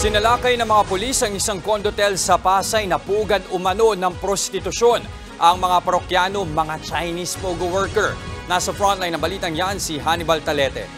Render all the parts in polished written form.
Sinalakay ng mga pulis ang isang condotel sa Pasay na pugad umano ng prostitusyon. Ang mga parokyano, mga Chinese pogo worker. Nasa frontline ng balitang yan si Hannibal Talete.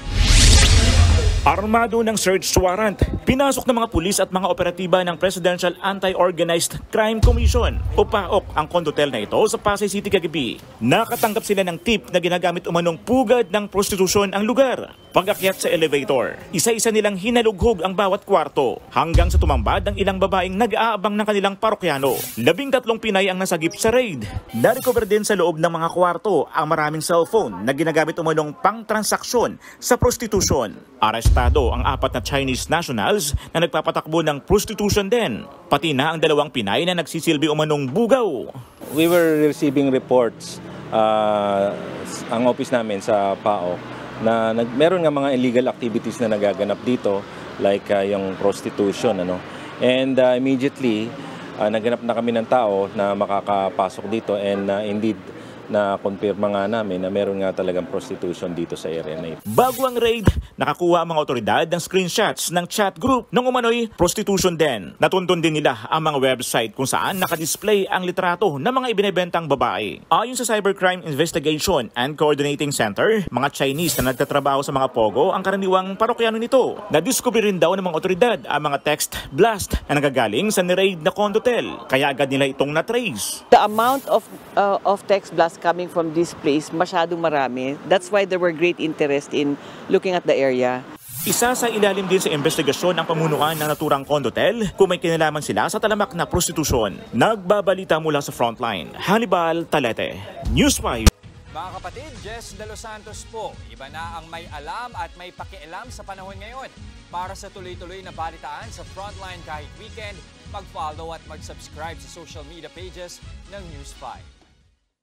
Armado ng search warrant, pinasok ng mga pulis at mga operatiba ng Presidential Anti-Organized Crime Commission o PAOK ang condotel na ito sa Pasay City kagabi. Nakatanggap sila ng tip na ginagamit umanong pugad ng prostitusyon ang lugar. Pag-akyat sa elevator, isa-isa nilang hinalughog ang bawat kwarto hanggang sa tumambad ang ilang babaeng nag-aabang ng kanilang parokyano. 13 Pinay ang nasagip sa raid. Na-recover din sa loob ng mga kwarto ang maraming cellphone na ginagamit umanong pang-transaksyon sa prostitusyon. Arestado ang 4 na Chinese nationals na nagpapatakbo ng prostitution din, pati na ang 2 Pinay na nagsisilbi umanong bugaw. We were receiving reports, ang office namin sa PAO, na meron nga mga illegal activities na nagaganap dito, like yung prostitution. And immediately, naganap na kami ng tao na makakapasok dito, and indeed, na-confirma nga namin na meron nga talagang prostitution dito sa area na ito. Bago ang raid, nakakuha ang mga otoridad ng screenshots ng chat group ng umano'y prostitution din. Natuntun din nila ang mga website kung saan nakadisplay ang litrato ng mga ibinebentang babae. Ayon sa Cybercrime Investigation and Coordinating Center, mga Chinese na nagtatrabaho sa mga pogo ang karaniwang parokyano nito. Nadiskubre rin daw ng mga otoridad ang mga text blast na nagagaling sa ni-raid na condotel, kaya agad nila itong na-trace. The amount of text blast coming from this place, masyadong marami. That's why there were great interest in looking at the area. Isa sa ilalim din sa investigasyon ang pamunuan ng naturang condotel kung may kinalaman sila sa talamak na prostitusyon. Nagbabalita mula sa frontline, Hannibal Talete, News 5. Mga kapatid, Jess De Los Santos po. Iba na ang may alam at may pakialam sa panahon ngayon. Para sa tuloy-tuloy na balitaan sa frontline kahit weekend, mag-follow at mag-subscribe sa social media pages ng News 5.